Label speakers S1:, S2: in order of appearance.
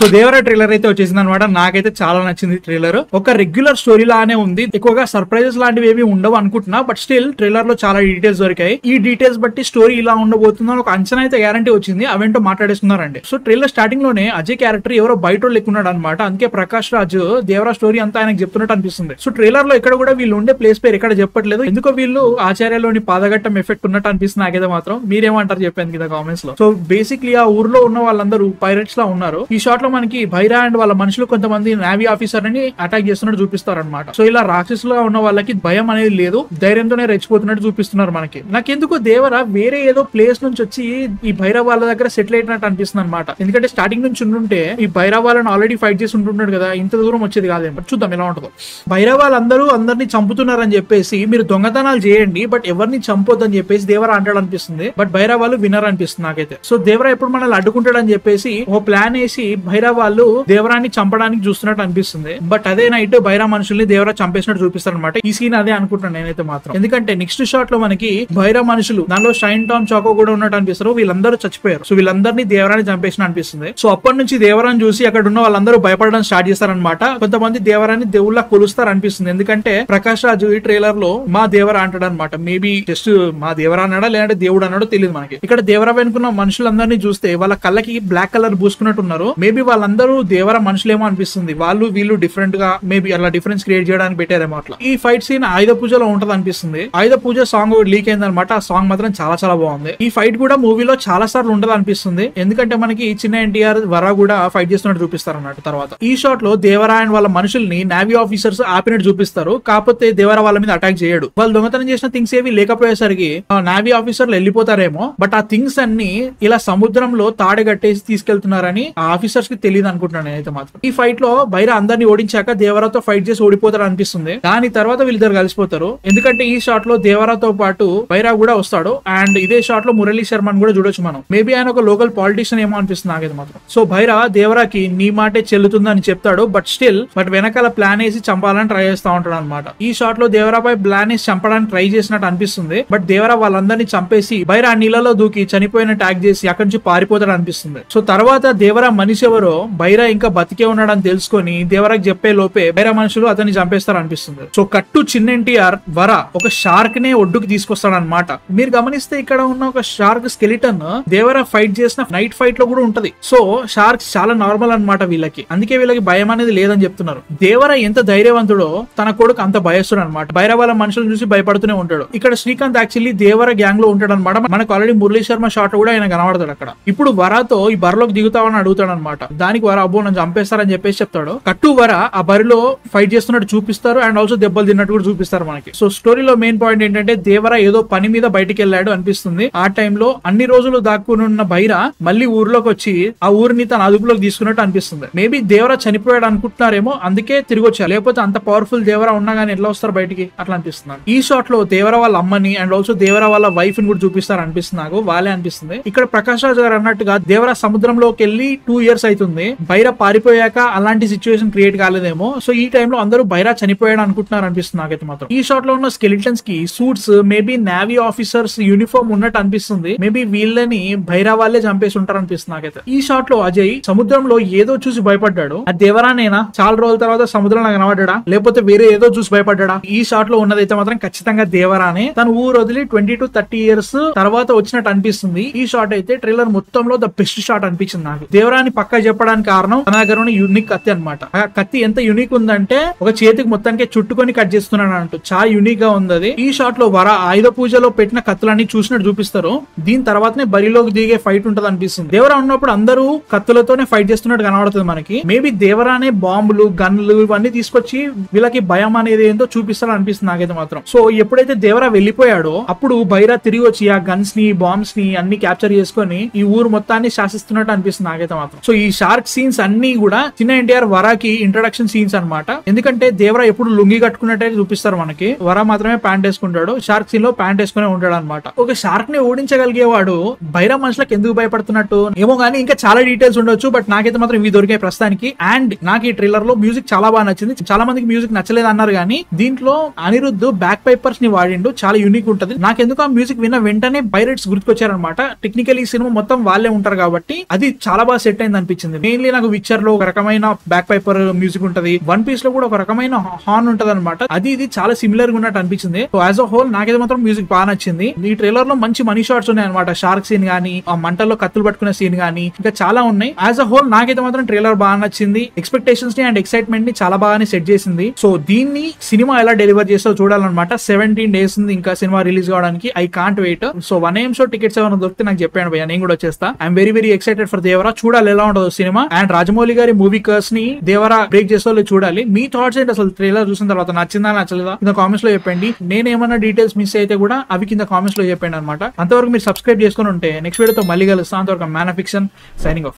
S1: So Devara trailer అయితే వచ్చేసింది అనమాట. నాకైతే చాలా నచ్చింది ట్రైలర్. ఒక రెగ్యులర్ స్టోరీ లానే ఉంది, ఎక్కువగా సర్ప్రైజెస్ లాంటివి ఏమి ఉండవు అనుకుంటున్నా. బట్ స్టిల్ ట్రైలర్ లో చాలా డీటెయిల్స్ దొరికాయి. ఈ డీటెయిల్స్ బట్టి స్టోరీ ఇలా ఉండబోతుందని ఒక అంచనా అయితే గ్యారంటీ వచ్చింది. అవేంటో మాట్లాడేస్తున్నారండి. సో ట్రైలర్ స్టార్టింగ్ లోనే అజయ్ క్యారెక్టర్ ఎవరో బయట లెక్కున్నాడు అనమాట. అందుకే ప్రకాష్ రాజ్ దేవరా స్టోరీ అంతా ఆయనకు చెప్తున్నట్టు అనిపిస్తుంది. సో ట్రైలర్ లో ఇక్కడ కూడా వీళ్ళు ఉండే ప్లేస్ పేరు ఎక్కడ చెప్పట్లేదు. ఎందుకో వీళ్ళు ఆచార్యలోని పాదఘట్టం ఎఫెక్ట్ ఉన్నట్టు అనిపిస్తుంది నాకైతే మాత్రం. మీరేమంటారు చెప్పాను కదా కామెంట్స్ లో. సో బేసిక్లీ ఆ ఊర్లో ఉన్న వాళ్ళందరూ పైరట్స్ లా ఉన్నారు. ఈ షాట్ లో మనకి భైరా అండ్ వాళ్ళ మనుషులు కొంతమంది నేవీ ఆఫీసర్ ని అటాక్ చేస్తున్నట్టు చూపిస్తారు అనమాట. సో ఇలా రాక్షసులుగా ఉన్న వాళ్ళకి భయం అనేది లేదు, ధైర్యంతోనే రెచ్చిపోతున్నట్టు చూపిస్తున్నారు మనకి. నాకెందుకో దేవరా వేరే ఏదో ప్లేస్ నుంచి వచ్చి ఈ భైరవ వాళ్ళ దగ్గర సెటిల్ అయినట్టు అనిపిస్తుంది అనమాట. ఎందుకంటే స్టార్టింగ్ నుంచి ఉంటుంటే ఈ భైరవ వాళ్ళని ఆల్రెడీ ఫైట్ చేసి ఉంటున్నాడు కదా, ఇంత దూరం వచ్చేది కాదేమో. చూద్దాం ఎలా ఉంటుందో. భైరవ వాళ్ళందరూ అందరినీ చంపుతున్నారని చెప్పేసి మీరు దొంగతనాలు చేయండి బట్ ఎవరిని చంపొద్దని చెప్పేసి దేవరా అంటాడు అనిపిస్తుంది. బట్ భైరవ వాళ్ళు వినర్ అనిపిస్తుంది నాకైతే. సో దేవరా ఎప్పుడు మనల్ని అడ్డుకుంటాడని చెప్పేసి ఓ ప్లాన్ వేసి భైరవ వాళ్ళు దేవరాన్ని చంపడానికి చూస్తున్నట్టు అనిపిస్తుంది. బట్ అదే నైట్ భైరవ మనుషుల్ని దేవరా చంపేసినట్టు చూపిస్తారు అనమాట. ఈ సీన్ అదే అనుకుంటున్నాను నేనైతే మాత్రం. ఎందుకంటే నెక్స్ట్ షాట్ లో మనకి భైరవ మనుషులు దానిలో షైన్ టామ్ చాకో కూడా ఉన్నట్టు అనిపిస్తారు. వీళ్ళందరూ చచ్చిపోయారు. సో వీళ్ళందరినీ దేవరాన్ని చంపేసిన అనిపిస్తుంది. సో అప్పటి నుంచి దేవరాన్ని చూసి అక్కడ ఉన్న వాళ్ళందరూ భయపడడం స్టార్ట్ చేస్తారనమాట. కొంతమంది దేవరాన్ని దేవుళ్ళ కొలుస్తారు అనిపిస్తుంది. ఎందుకంటే ప్రకాష్ రాజు ఈ ట్రైలర్ లో మా దేవరా అంటాడు అనమాట. మేబీ జస్ట్ మా దేవరా అన్నాడా లేదంటే దేవుడు అన్నాడో తెలియదు మనకి. ఇక్కడ దేవరా వెనుకున్న మనుషులందరినీ చూస్తే వాళ్ళ కళ్ళకి బ్లాక్ కలర్ పూసుకున్నట్టు ఉన్నారు. మేబీ వాళ్ళందరూ దేవరా మనుషులేమో అనిపిస్తుంది. వాళ్ళు వీళ్ళు డిఫరెంట్ గా మేబీ అలా డిఫరెన్స్ క్రియేట్ చేయడానికి పెట్టారేమో అట్లా. ఈ ఫైట్ సీన్ ఆయుధ పూజలో ఉంటది అనిపిస్తుంది. ఆయుధ పూజ సాంగ్ లీక్ అయింది అనమాట. ఆ సాంగ్ మాత్రం చాలా చాలా బాగుంది. ఈ ఫైట్ కూడా మూవీలో చాలా సార్లు ఉంటది అనిపిస్తుంది. ఎందుకంటే మనకి చిన్న ఎన్టీఆర్ వరా కూడా ఫైట్ చేస్తున్నట్టు చూపిస్తారు అన్నట్టు. తర్వాత ఈ షాట్ లో దేవరా అండ్ వాళ్ళ మనుషుల్ని నేవీ ఆఫీసర్స్ ఆపినట్టు చూపిస్తారు. కాకపోతే దేవరా వాళ్ళ మీద అటాక్ చేయడు. వాళ్ళు దొంగతనం చేసిన థింగ్స్ ఏవి లేకపోయేసరికి నేవీ ఆఫీసర్లు వెళ్ళిపోతారేమో. బట్ ఆ థింగ్స్ అన్ని ఇలా సముద్రంలో తాడగట్టేసి తీసుకెళ్తున్నారని ఆ ఆఫీసర్స్ కి తెలియదు అనుకుంటున్నాను నేనైతే మాత్రం. ఈ ఫైట్ లో భైరా అందరినీ ఓడించాక దేవరాతో ఫైట్ చేసి ఓడిపోతారు అనిపిస్తుంది. దాని తర్వాత వీళ్ళిద్దరు కలిసిపోతారు. ఎందుకంటే ఈ షాట్ లో దేవరాతో పాటు భైరా కూడా వస్తాడు. అండ్ ఇదే షాట్ లో మురళీ శర్మని కూడా చూడొచ్చు మనం. మేబీ ఆయన ఒక లోకల్ పాలిటిషియన్ ఏమో అనిపిస్తుంది నాకైతే మాత్రం. సో భైరా దేవరాకి నీ మాటే చెల్లుతుందని చెప్తాడు. బట్ వెనకాల ప్లాన్ వేసి చంపాలని ట్రై చేస్తా ఉంటాడు అనమాట. ఈ షాట్ లో దేవరాపై ప్లాన్ వేసి చంపడానికి ట్రై చేసినట్టు అనిపిస్తుంది. బట్ దేవరా వాళ్ళందరినీ చంపేసి భైరా నీళ్ళలో దూకి చనిపోయిన ట్యాగ్ చేసి అక్కడి నుంచి పారిపోతాడు అనిపిస్తుంది. సో తర్వాత దేవరా మనిషి ఎవరో భైరా ఇంకా బతికే ఉన్నాడని తెలుసుకొని దేవరాకి చెప్పే లోపే భైరా మనుషులు అతన్ని చంపేస్తారు అనిపిస్తుంది. సో కట్టు చిన్న ఎన్టీఆర్ వర ఒక షార్క్ నే ఒడ్డుకు తీసుకొస్తాడు అనమాట. మీరు గమనిస్తే ఇక్కడ ఉన్న ఒక షార్క్ స్కెలిటన్ దేవరా ఫైట్ చేసిన నైట్ ఫైట్ లో కూడా ఉంటది. సో షార్క్స్ చాలా నార్మల్ అనమాట వీళ్ళకి. అందుకే వీళ్ళకి భయం అనేది లేదని చెప్తున్నారు. దేవరా ఎంత ధైర్యవంతుడో తన కొడుకు అంత భయస్తుడు అనమాట. భైరవ వాళ్ళ మనుషులను చూసి భయపడుతూనే ఉంటాడు. ఇక్కడ శ్రీకాంత్ యాక్చువల్లీ దేవరా గ్యాంగ్ లో ఉంటాడు అనమాట. మనకు ఆల్రెడీ మురళీ శర్మ షాట్ కూడా ఆయన కనబడతాడు అక్కడ. ఇప్పుడు వరాతో ఈ బరిలోకి దిగుతావని అడుగుతాడు అనమాట. దానికి వర అబ్బో నన్ను చంపేస్తారని చెప్పేసి చెప్తాడు. కట్టు వర ఆ బరిలో ఫైట్ చేస్తున్నట్టు చూపిస్తారు. అండ్ ఆల్సో దెబ్బలు తిన్నట్టు కూడా చూపిస్తారు మనకి. సో స్టోరీలో మెయిన్ పాయింట్ ఏంటంటే దేవరా ఏదో పని మీద బయటికి వెళ్ళాడు అనిపిస్తుంది. ఆ టైంలో అన్ని రోజులు దాక్కుని ఉన్న భైరా మళ్ళీ ఊర్లోకి వచ్చి ఆ ఊరిని తన అదుపులోకి తీసుకున్నట్టు అనిపిస్తుంది. మేబీ దేవరా చనిపోయాడు అనుకుంటున్నారేమో, అందుకే తిరిగి వచ్చారు. లేకపోతే అంత పవర్ఫుల్ దేవరా ఉన్నా గానీ ఎట్లా వస్తారు బయటికి అట్లా అనిపిస్తుంది. ఈ షాట్ లో దేవరా వాళ్ళ అమ్మని అండ్ ఆల్సో దేవరా వాళ్ళ వైఫ్ ని కూడా చూపిస్తారు అనిపిస్తుంది. నాకు వాళ్ళే అనిపిస్తుంది. ఇక్కడ ప్రకాష్ రాజ్ గారు అన్నట్టుగా దేవరా సముద్రంలోకి వెళ్ళి 2 years అవుతుంది. భైరా పారిపోయాక అలాంటి సిచ్యువేషన్ క్రియేట్ కాలేదేమో. సో ఈ టైంలో అందరూ భైరా చనిపోయాడు అనుకుంటున్నారు అనిపిస్తుంది నాకైతే మాత్రం. ఈ షాట్ లో ఉన్న స్కెలిటన్స్ కి suits maybe navy officers uniform ఉన్నట్టు అనిపిస్తుంది. మేబీ వీళ్ళని భైరా వాళ్ళే చంపేసి ఉంటారు అనిపిస్తుంది నాకైతే. ఈ షాట్ లో అజయ్ సముద్రంలో ఏదో చూసి భయపడ్డాడు. ఆ దేవరానేనా? చాలా రోజుల తర్వాత సముద్రంలో కనబడ్డా లేకపోతే వేరే ఏదో చూసి భయపడ్డా? ఈ షాట్ లో ఉన్నదైతే మాత్రం ఖచ్చితంగా దేవరానే. తను ఊరు వదిలి 20 to 30 years తర్వాత వచ్చినట్టు అనిపిస్తుంది. ఈ షాట్ అయితే ట్రైలర్ మొత్తంలో ద బెస్ట్ షాట్ అనిపించింది నాకు. దేవరాని పక్కా చెప్పడానికి కారణం తన దగ్గర ఉన్న యూనిక్ కత్తి అనమాట. ఆ కత్తి ఎంత యూనిక్ ఉందంటే ఒక చేతికి మొత్తానికి చుట్టుకొని కట్ చేస్తున్నాడు అంటూ చాలా యూనిక్ గా ఉంది. ఈ షాట్ లో వర ఆయుధ పూజలో పెట్టిన కత్తులన్నీ చూసినట్టు చూపిస్తారు. దీని తర్వాతనే బరిలోకి దిగే ఫైట్ ఉంటది అనిపిస్తుంది. దేవరా ఉన్నప్పుడు అందరూ కత్తులతోనే ఫైట్ చేస్తున్నట్టు కనబడుతుంది మనకి. మేబీ దేవరానే బాంబులు గన్లు ఇవన్నీ తీసుకొచ్చి వీళ్ళకి భయం అనేది ఏంటో చూపిస్తారని అనిపిస్తుంది నాకైతే మాత్రం. సో ఎప్పుడైతే దేవరా వెళ్ళిపోయాడో అప్పుడు భైరా తిరిగి వచ్చి ఆ గన్స్ ని బాంబ్స్ ని అన్ని క్యాప్చర్ చేసుకొని ఈ ఊరు మొత్తాన్ని శాసిస్తున్నట్టు అనిపిస్తుంది నాకైతే మాత్రం. సో ఈ షార్క్ సీన్స్ అన్ని కూడా చిన్న ఎన్టీఆర్ వరాకి ఇంట్రడక్షన్ సీన్స్ అనమాట. ఎందుకంటే దేవరా ఎప్పుడు లుంగి కట్టుకున్నట్టే చూపిస్తారు మనకి. వర మాత్రమే ప్యాంట్ వేసుకుంటాడు. షార్క్ సీన్ లో ప్యాంట్ వేసుకునే ఉంటాడు అనమాట. ఒక షార్క్ ని ఓడించగలిగేవాడు భైరా మనుషులకు ఎందుకు భయపడుతున్నట్టు ఏమో గానీ ఇంకా చాలా డీటెయిల్స్ ఉండొచ్చు. బట్ నాకైతే మాత్రం ఇవి దొరికాయి ప్రస్తుతానికి. అండ్ నాకు ఈ ట్రైలర్ లో మ్యూజిక్ చాలా బాగా నచ్చింది. చాలా మందికి మ్యూజిక్ నచ్చలేదు అన్నారు కానీ దీంట్లో అనిరుద్ధ్ బ్యాక్ పైపర్స్ ని వాడిండు. చాలా యూనిక్ ఉంటది. నాకెందుకు ఆ మ్యూజిక్ విన్న వెంటనే పైరేట్స్ గుర్తుకొచ్చారనమాట. టెక్నికల్ ఈ సినిమా మొత్తం వాళ్ళే ఉంటారు కాబట్టి అది చాలా బాగా సెట్ అయింది అనిపించింది. అనిపించింది. మెయిన్లీ నాకు విచ్చర్ లో ఒక రకమైన బ్యాక్ పైపర్ మ్యూజిక్ ఉంటది, వన్ పీస్ లో కూడా ఒక రకమైన హార్న్ ఉంటది అనమాట. అది ఇది చాలా సిమిలర్ గా ఉన్నట్టు అనిపించింది. సో యాజ్ అ హోల్ నాకైతే మాత్రం మ్యూజిక్ బాగా నచ్చింది. ఈ ట్రైలర్ లో మంచి మనీ షాట్స్ ఉన్నాయి అనమాట. షార్క్ సీన్ గానీ, ఆ మంటల్లో కత్తులు పట్టుకునే సీన్ గానీ, ఇంకా చాలా ఉన్నాయి. యాజ్ అ హోల్ నాకైతే మాత్రం ట్రైలర్ బాగా నచ్చింది. ఎక్స్పెక్టేషన్స్ ని అండ్ ఎక్సైట్మెంట్ ని చాలా బాగానే సెట్ చేసింది. సో దీన్ని సినిమా ఎలా డెలివర్ చేస్తో చూడాలన్నమాట. 17 days ఉంది ఇంకా సినిమా రిలీజ్ కావడానికి. I can't wait. So 1 AM show tickets ఏమైనా దొరికితే నాకు చెప్పాను భయ్య, నేను కూడా వచ్చేస్తా. I'm very very excited for Devara. చూడాలి ఎలా ఉండదు సినిమా. అండ్ రాజమౌళి గారి మూవీ కర్స్ ని దేవరా బ్రేక్ చేసే చూడాలి. మీ థాట్స్ ఏంటి అసలు ట్రైలర్ చూసిన తర్వాత? నచ్చిందా నచ్చలేదా కింద కామెంట్స్ లో చెప్పండి. నేను ఏమన్నా డీటెయిల్స్ మిస్ అయితే కూడా అవి కింద కామెంట్స్ లో చెప్పండి అనమాట. అంతవరకు మీరు సబ్స్క్రైబ్ చేసుకుని ఉంటే నెక్స్ట్ వీడియోతో మళ్ళీ కలుస్తాం. అంతవరకు man of fiction signing off.